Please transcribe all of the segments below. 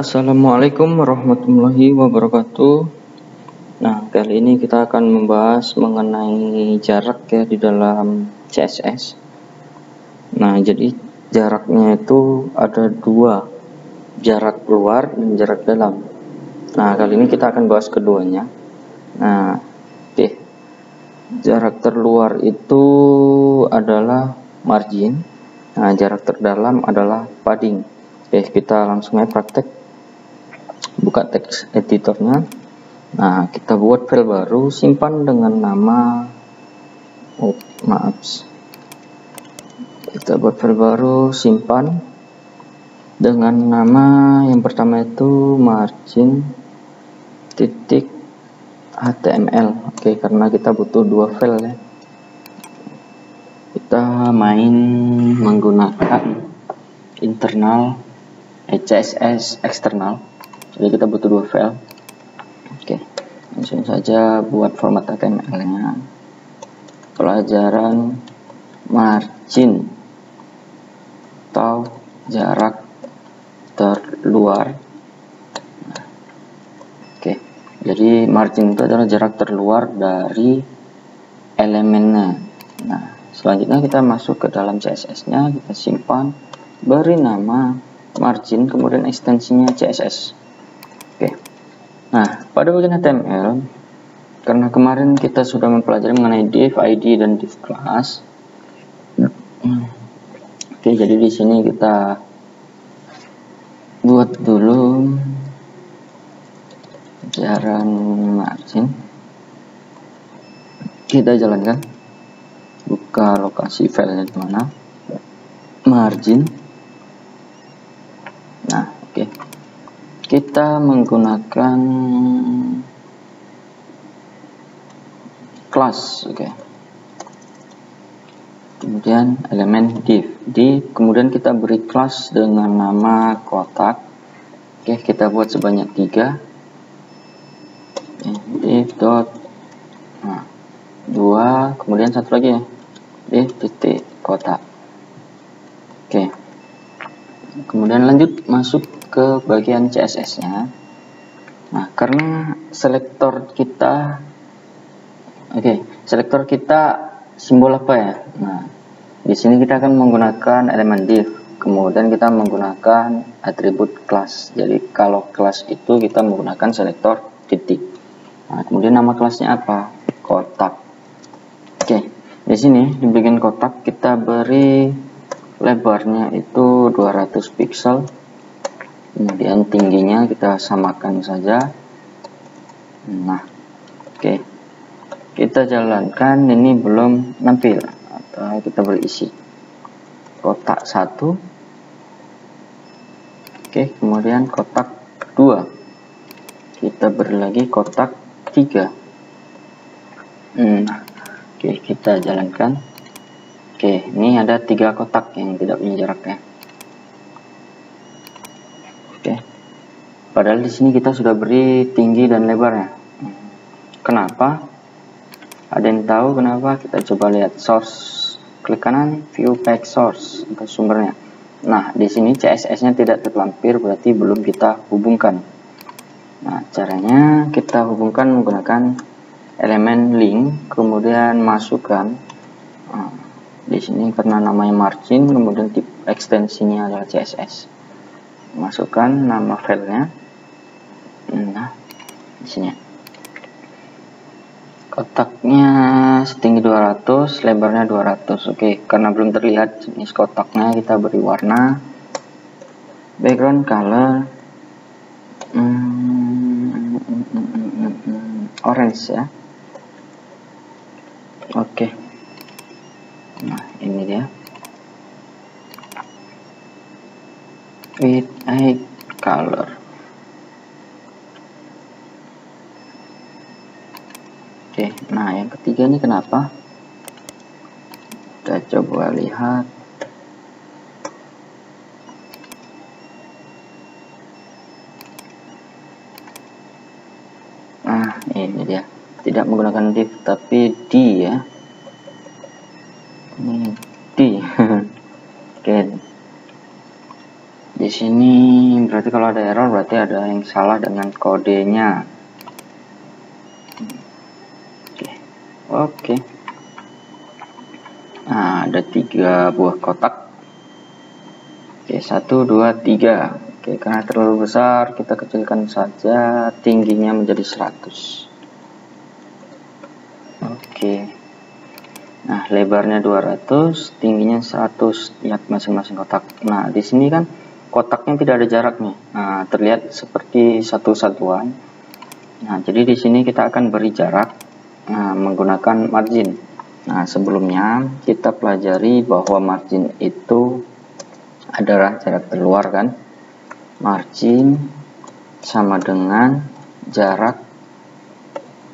Assalamualaikum warahmatullahi wabarakatuh. Nah, kali ini kita akan membahas mengenai jarak ya di dalam CSS. Nah, jadi jaraknya itu ada dua, jarak luar dan jarak dalam. Nah, kali ini kita akan bahas keduanya. Nah, oke. Jarak terluar itu adalah margin. Nah, jarak terdalam adalah padding. Oke, kita langsung aja praktek. Buka teks editornya. Nah, kita buat file baru, simpan dengan nama kita buat file baru, simpan dengan nama yang pertama itu margin.html. Oke, karena kita butuh dua file ya. Kita main menggunakan internal CSS eksternal. Jadi kita butuh dua file. Oke, langsung saja buat format HTML-nya. Pelajaran margin atau jarak terluar. Oke, jadi margin itu adalah jarak terluar dari elemennya. Nah, selanjutnya kita masuk ke dalam CSS-nya, kita simpan, beri nama margin, kemudian ekstensinya CSS. Oke. Nah, pada bagian HTML, karena kemarin kita sudah mempelajari mengenai div, id, dan div class. Oke, jadi di sini kita buat dulu jarak margin. Kita jalankan. Buka lokasi filenya di mana? Margin. Nah, oke. Kita menggunakan class, oke. Kemudian elemen div, kemudian kita beri class dengan nama kotak. Oke, kita buat sebanyak 3. Div dot, nah, 2, kemudian satu lagi ya, div titik kotak. Oke. Kemudian lanjut masuk ke bagian CSS-nya. Nah, karena selektor kita, selektor kita simbol apa ya? Nah, di sini kita akan menggunakan elemen div, kemudian kita menggunakan atribut class. Jadi kalau class itu kita menggunakan selektor titik. Nah, kemudian nama kelasnya apa? Kotak. Oke, di sini di bagian kotak kita beri lebarnya itu 200 pixel. Kemudian tingginya kita samakan saja. Nah, oke. Kita jalankan, ini belum nampil atau kita berisi. Kotak 1. Oke, kemudian kotak 2. Kita beri lagi kotak 3. Nah, oke, kita jalankan. Oke, ini ada 3 kotak yang tidak punya jarak ya. Oke. Padahal di sini kita sudah beri tinggi dan lebarnya. Kenapa? Ada yang tahu kenapa? Kita coba lihat source. Klik kanan, view page source untuk sumbernya. Nah, di sini CSS-nya tidak terlampir, berarti belum kita hubungkan. Nah, caranya kita hubungkan menggunakan elemen link, kemudian masukkan. Di sini karena namanya margin, kemudian tip ekstensinya adalah CSS. Masukkan nama filenya. Nah, di sini. Kotaknya setinggi 200, lebarnya 200. Oke, karena belum terlihat jenis kotaknya, kita beri warna. Background color orange ya. Oke. Nah, ini dia. With a color. Oke, nah yang ketiga ini kenapa? Kita coba lihat. Nah, ini dia. Tidak menggunakan div tapi d ya. Ini d. Oke. Di di sini berarti kalau ada error berarti ada yang salah dengan kodenya. Oke. Nah, ada 3 buah kotak. Oke, 1, 2, 3. Oke, karena terlalu besar kita kecilkan saja, tingginya menjadi 100. Oke. Nah, lebarnya 200, tingginya 100. Lihat masing-masing kotak. Nah, di sini kan kotaknya tidak ada jaraknya. Nah, terlihat seperti satu satuan. Nah, jadi di sini kita akan beri jarak menggunakan margin. Nah, sebelumnya kita pelajari bahwa margin itu adalah jarak terluar kan. Margin sama dengan jarak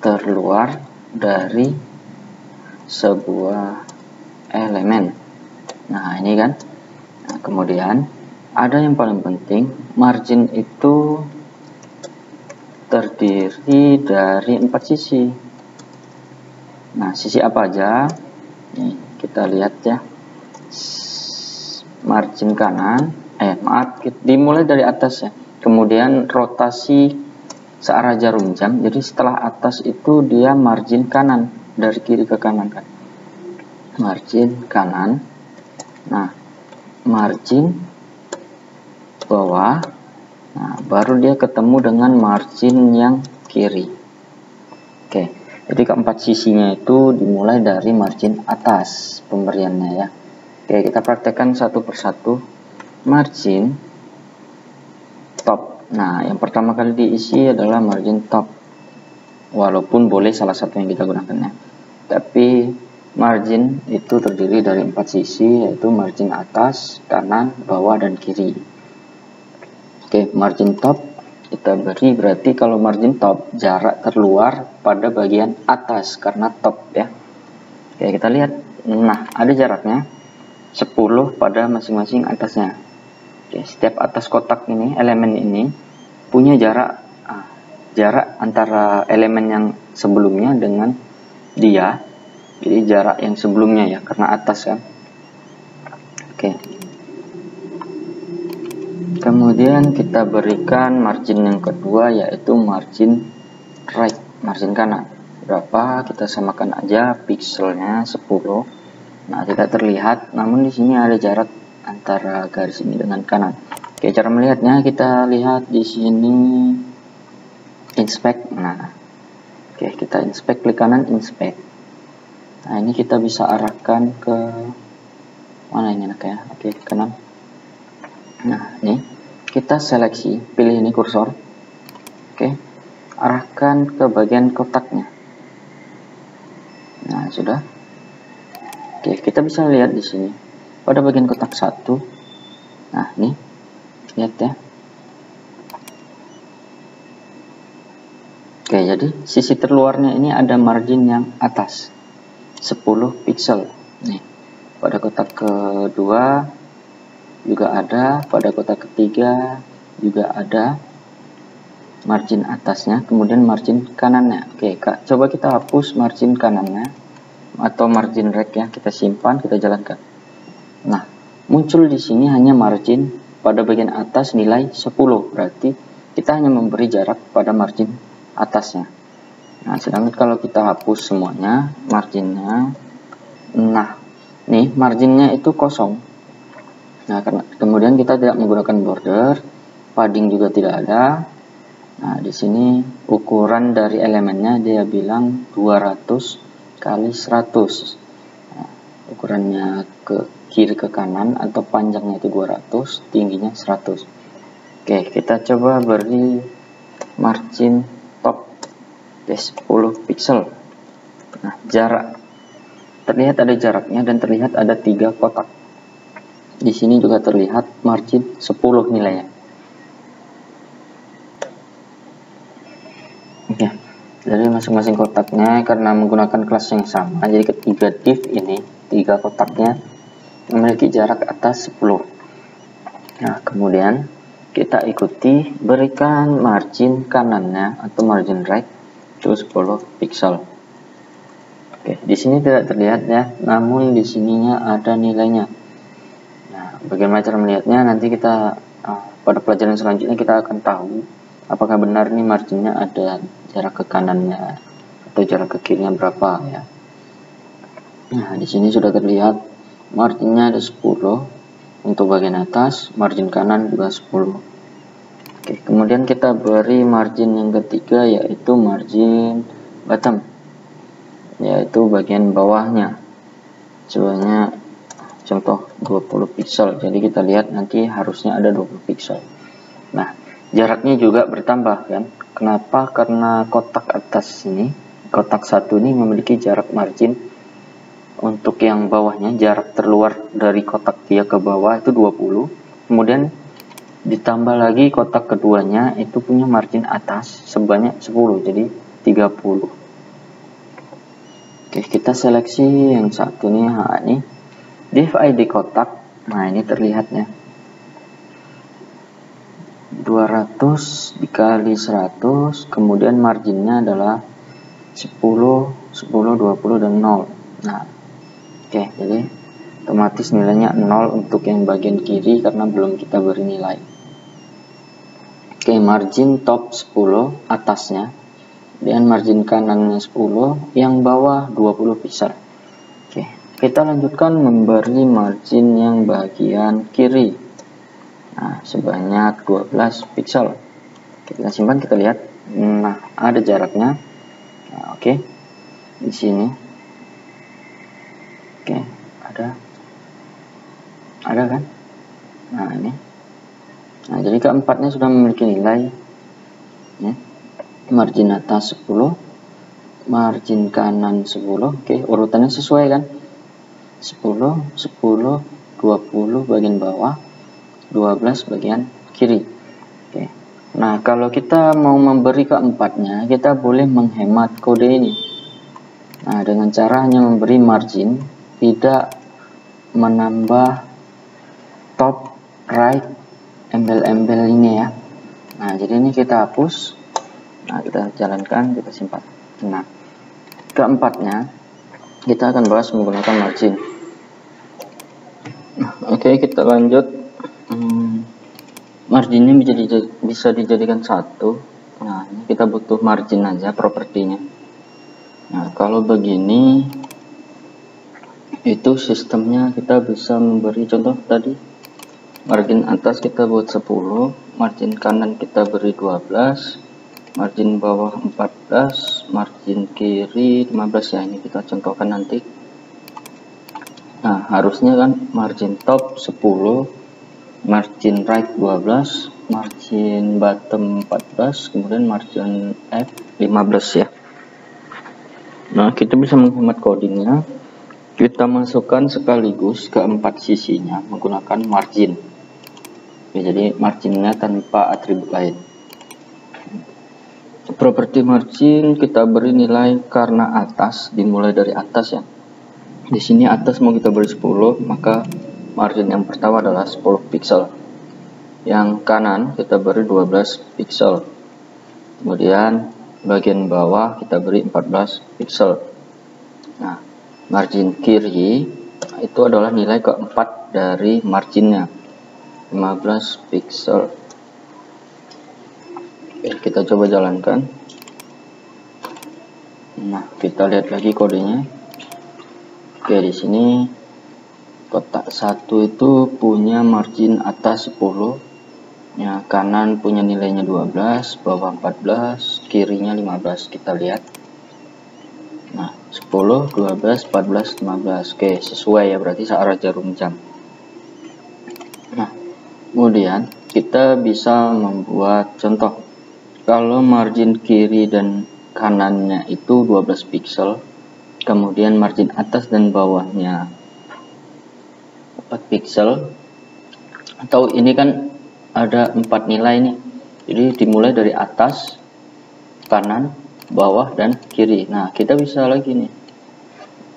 terluar dari sebuah elemen. Nah, ini kan. Nah, kemudian ada yang paling penting, margin itu terdiri dari 4 sisi. Nah, sisi apa aja? Nih, kita lihat ya. Margin kanan, dimulai dari atas ya. Kemudian rotasi searah jarum jam. Jadi setelah atas itu dia margin kanan, dari kiri ke kanan kan. Margin kanan. Nah, margin bawah. Nah, baru dia ketemu dengan margin yang kiri. Oke. Jadi keempat sisinya itu dimulai dari margin atas pemberiannya ya. Oke, kita praktekkan satu persatu. Margin top. Nah, yang pertama kali diisi adalah margin top. Walaupun boleh salah satu yang kita gunakan ya. Tapi margin itu terdiri dari 4 sisi, yaitu margin atas, kanan, bawah, dan kiri. Oke, margin top kita beri berarti kalau margin top jarak terluar pada bagian atas karena top ya. Oke, kita lihat. Nah, ada jaraknya 10 pada masing-masing atasnya. Oke, setiap atas kotak ini, elemen ini punya jarak antara elemen yang sebelumnya dengan dia. Jadi jarak yang sebelumnya ya, karena atas kan. Oke. Kemudian kita berikan margin yang kedua, yaitu margin right, margin kanan. Berapa? Kita samakan aja pixelnya 10. Nah, tidak terlihat, namun di sini ada jarak antara garis ini dengan kanan. Oke, cara melihatnya kita lihat di sini inspect. Nah, oke, kita inspect, klik kanan inspect. Nah, ini kita bisa arahkan ke mana ini enak ya? Oke, kanan. Nah, ini kita seleksi, pilih ini kursor. Oke, arahkan ke bagian kotaknya. Nah, sudah. Oke, kita bisa lihat di sini pada bagian kotak 1. Nah, ini lihat ya. Oke, jadi sisi terluarnya ini ada margin yang atas 10 pixel. Nih, pada kotak kedua juga ada, pada kotak ketiga juga ada margin atasnya, kemudian margin kanannya. Oke, Kak, coba kita hapus margin kanannya atau margin right ya, kita simpan, kita jalankan. Nah, muncul di sini hanya margin pada bagian atas nilai 10, berarti kita hanya memberi jarak pada margin atasnya. Nah, sedangkan kalau kita hapus semuanya marginnya, nah, nih marginnya itu kosong. Nah, kemudian kita tidak menggunakan border, padding juga tidak ada. Nah, di sini ukuran dari elemennya dia bilang 200 kali 100. Nah, ukurannya ke kiri ke kanan atau panjangnya itu 200, tingginya 100. Oke, kita coba beri margin top 10 pixel. Nah, jarak terlihat ada jaraknya dan terlihat ada 3 kotak. Di sini juga terlihat margin 10 nilainya. Oke, dari masing-masing kotaknya karena menggunakan kelas yang sama, jadi ketiga div ini 3 kotaknya memiliki jarak atas 10. Nah, kemudian kita ikuti, berikan margin kanannya atau margin right itu 10 pixel. Oke, di sini tidak terlihat ya, namun di sininya ada nilainya. Nah, bagaimana cara melihatnya? Nanti kita pada pelajaran selanjutnya kita akan tahu apakah benar nih marginnya ada jarak ke kanannya atau jarak ke kirinya berapa ya. Nah, di sini sudah terlihat marginnya ada 10 untuk bagian atas, margin kanan juga 10. Oke, kemudian kita beri margin yang ketiga yaitu margin bottom, yaitu bagian bawahnya. Sebenarnya contoh 20 pixel. Jadi kita lihat nanti harusnya ada 20 pixel. Nah, jaraknya juga bertambah kan. Kenapa? Karena kotak atas ini, kotak satu ini memiliki jarak margin untuk yang bawahnya, jarak terluar dari kotak dia ke bawah itu 20. Kemudian ditambah lagi kotak keduanya itu punya margin atas sebanyak 10, jadi 30. Oke, kita seleksi yang satu nih, ini div ID kotak. Nah, ini terlihatnya 200 dikali 100, kemudian marginnya adalah 10, 10, 20 dan 0. Nah, oke, jadi otomatis nilainya 0 untuk yang bagian kiri karena belum kita beri nilai. Oke, margin top 10 atasnya dan margin kanannya 10, yang bawah 20 pixel. Oke, kita lanjutkan memberi margin yang bagian kiri. Nah, sebanyak 12 pixel. Kita simpan, kita lihat. Nah, ada jaraknya. Nah, oke. Di sini. Oke, ada kan? Nah, ini. Nah, jadi keempatnya sudah memiliki nilai ya. Margin atas 10, margin kanan 10. Oke, urutannya sesuai kan? 10, 10, 20 bagian bawah, 12 bagian kiri. Oke. Nah, kalau kita mau memberi keempatnya, kita boleh menghemat kode ini. Nah, dengan cara hanya memberi margin, tidak menambah top, right, embel-embel ini ya. Nah, jadi ini kita hapus. Nah, kita jalankan, kita simpan. Nah, keempatnya kita akan bahas menggunakan margin. Oke, kita lanjut. Marginnya bisa dijadikan 1. Nah, ini kita butuh margin aja propertinya. Nah, kalau begini itu sistemnya kita bisa memberi contoh tadi. Margin atas kita buat 10, margin kanan kita beri 12, margin bawah 14, margin kiri 15 ya, ini kita contohkan nanti. Nah, harusnya kan margin top 10, margin right 12, margin bottom 14, kemudian margin F 15 ya. Nah, kita bisa menghemat codingnya. Kita masukkan sekaligus ke 4 sisinya menggunakan margin. Oke, jadi marginnya tanpa atribut lain. Properti margin kita beri nilai karena atas, dimulai dari atas ya. Di sini atas mau kita beri 10, maka margin yang pertama adalah 10 pixel. Yang kanan kita beri 12 pixel. Kemudian bagian bawah kita beri 14 pixel. Nah, margin kiri itu adalah nilai keempat dari marginnya, 15 pixel. Oke, kita coba jalankan. Nah, kita lihat lagi kodenya. Oke, di sini kotak satu itu punya margin atas 10, ya, kanan punya nilainya 12, bawah 14, kirinya 15. Kita lihat. Nah, 10, 12, 14, 15. Oke, sesuai ya, berarti searah jarum jam. Nah, kemudian kita bisa membuat contoh. Kalau margin kiri dan kanannya itu 12 pixel, kemudian margin atas dan bawahnya 4 pixel, atau ini kan ada 4 nilai nih, jadi dimulai dari atas, kanan, bawah, dan kiri. Nah, kita bisa lagi nih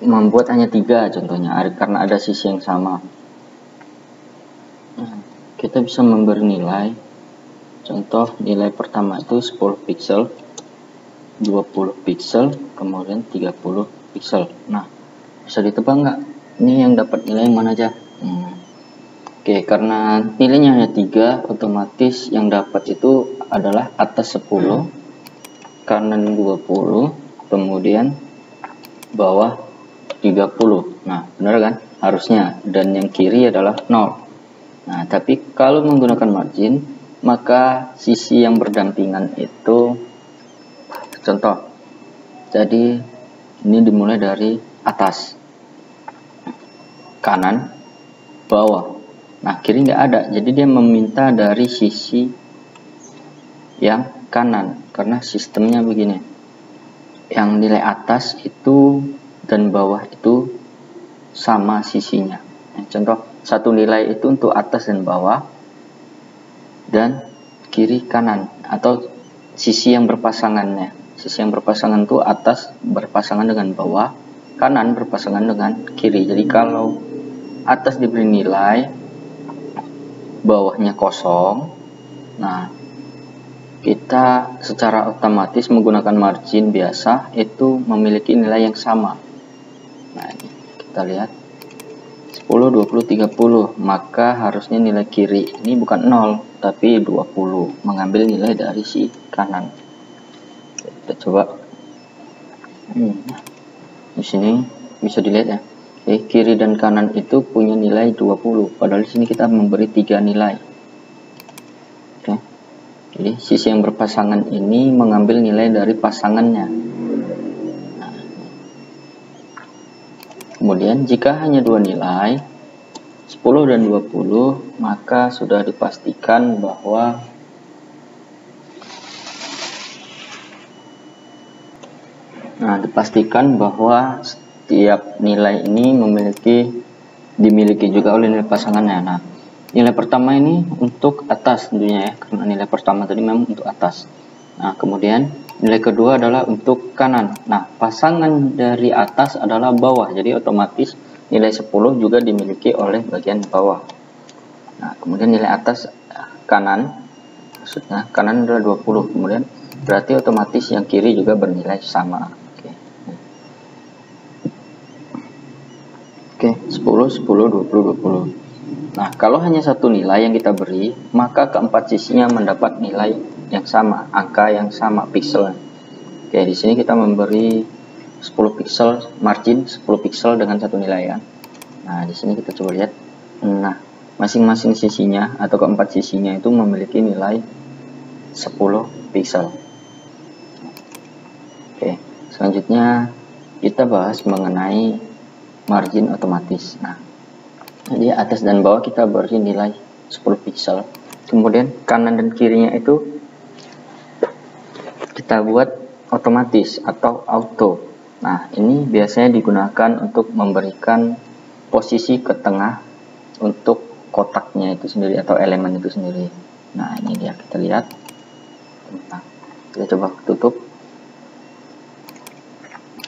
membuat hanya 3 contohnya, karena ada sisi yang sama. Nah, kita bisa memberi nilai. Contoh nilai pertama itu 10 pixel, 20 pixel, kemudian 30 pixel. Nah, bisa ditebak nggak? Ini yang dapat nilai yang mana aja? Oke, karena nilainya hanya 3, otomatis yang dapat itu adalah atas 10, kanan 20, kemudian bawah 30. Nah, benar kan? Harusnya. Dan yang kiri adalah 0. Nah, tapi kalau menggunakan margin, maka sisi yang berdampingan itu, contoh, jadi ini dimulai dari atas, kanan, bawah. Nah, kiri nggak ada, jadi dia meminta dari sisi yang kanan, karena sistemnya begini. Yang nilai atas itu dan bawah itu sama sisinya. Contoh, satu nilai itu untuk atas dan bawah, dan kiri kanan, atau sisi yang berpasangannya. Sisi yang berpasangan itu atas berpasangan dengan bawah, kanan berpasangan dengan kiri. Jadi kalau atas diberi nilai, bawahnya kosong, nah kita secara otomatis menggunakan margin biasa itu memiliki nilai yang sama. Nah, ini kita lihat 10, 20, 30, maka harusnya nilai kiri ini bukan 0 tapi 20, mengambil nilai dari si kanan. Kita coba di sini bisa dilihat ya. Kiri dan kanan itu punya nilai 20, padahal di sini kita memberi 3 nilai. Oke. Jadi sisi yang berpasangan ini mengambil nilai dari pasangannya. Nah, kemudian jika hanya 2 nilai, 10 dan 20, maka sudah dipastikan bahwa setiap nilai ini dimiliki juga oleh nilai pasangannya. Nah, nilai pertama ini untuk atas tentunya ya, karena nilai pertama tadi memang untuk atas. Nah, kemudian nilai kedua adalah untuk kanan. Nah, pasangan dari atas adalah bawah, jadi otomatis nilai 10 juga dimiliki oleh bagian bawah. Nah, kemudian nilai atas kanan, maksudnya kanan adalah 20, kemudian berarti otomatis yang kiri juga bernilai sama. Oke, 10, 10, 20, 20. Nah, kalau hanya satu nilai yang kita beri, maka keempat sisinya mendapat nilai yang sama, angka yang sama, pixel. Oke, di sini kita memberi 10 pixel, margin 10 pixel dengan satu nilai ya. Nah, di sini kita coba lihat. Nah, masing-masing sisinya atau keempat sisinya itu memiliki nilai 10 pixel. Oke, selanjutnya kita bahas mengenai margin otomatis. Nah, jadi atas dan bawah kita beri nilai 10 pixel. Kemudian kanan dan kirinya itu kita buat otomatis atau auto. Nah, ini biasanya digunakan untuk memberikan posisi ke tengah untuk kotaknya itu sendiri atau elemen itu sendiri. Nah, ini dia, kita lihat. Nah, kita coba tutup.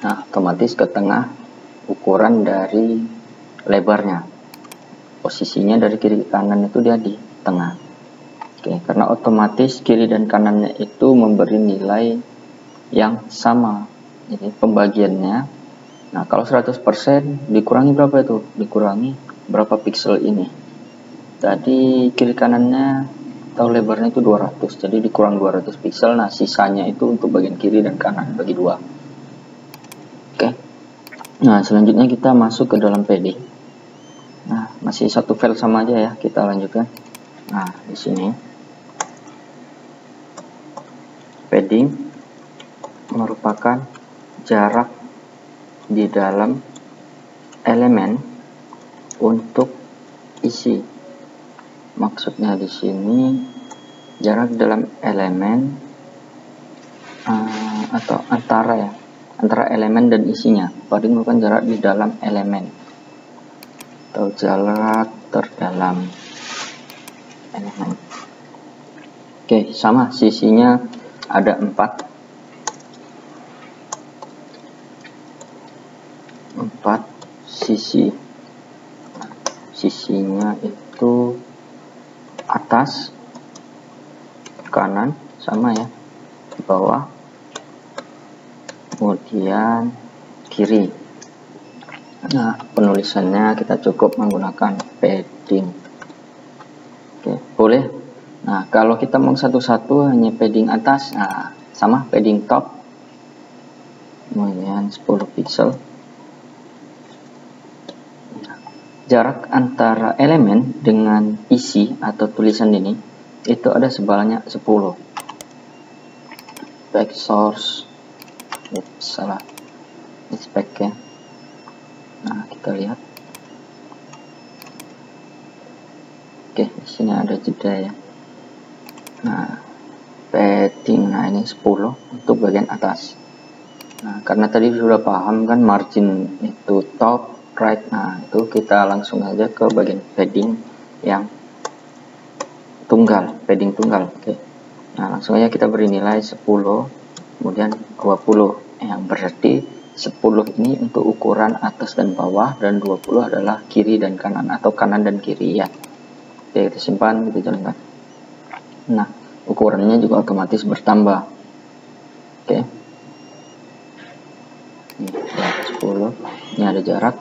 Nah, otomatis ke tengah ukuran dari lebarnya. Posisinya dari kiri ke kanan itu dia di tengah. Oke, karena otomatis kiri dan kanannya itu memberi nilai yang sama. Jadi pembagiannya, nah kalau 100% dikurangi berapa itu? Dikurangi berapa pixel ini. Tadi kiri kanannya atau lebarnya itu 200, jadi dikurang 200 pixel. Nah, sisanya itu untuk bagian kiri dan kanan, bagi 2. Oke. Nah, selanjutnya kita masuk ke dalam padding. Nah, masih satu file sama aja ya, kita lanjutkan. Nah, di sini padding merupakan jarak di dalam elemen untuk isi. Maksudnya di sini jarak dalam elemen atau antara elemen dan isinya. Padding merupakan jarak di dalam elemen atau jarak terdalam elemen. Oke, sama, sisinya ada 4 sisi. Sisinya itu atas, kanan, sama ya, bawah, kemudian kiri. Nah, penulisannya kita cukup menggunakan padding. boleh. Nah, kalau kita mau satu-satu hanya padding atas, nah sama padding top, kemudian 10 pixel. Jarak antara elemen dengan isi atau tulisan ini itu ada sebalanya 10. Back source, salah, back ya. Nah, kita lihat. Oke, di sini ada jeda ya. Nah, padding, nah ini 10 untuk bagian atas. Nah, karena tadi sudah paham kan margin itu top, right. Nah, itu kita langsung aja ke bagian padding yang tunggal, padding tunggal. Oke. Nah, langsung aja kita beri nilai 10, kemudian 20, yang berarti 10 ini untuk ukuran atas dan bawah, dan 20 adalah kiri dan kanan atau kanan dan kiri ya. Oke, kita simpan, kita jalankan. Nah, ukurannya juga otomatis bertambah. Oke. Ini 10. Ini ada jarak.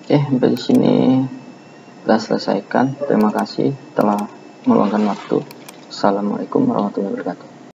Oke, sampai di sini kita selesaikan. Terima kasih telah meluangkan waktu. Assalamualaikum warahmatullahi wabarakatuh.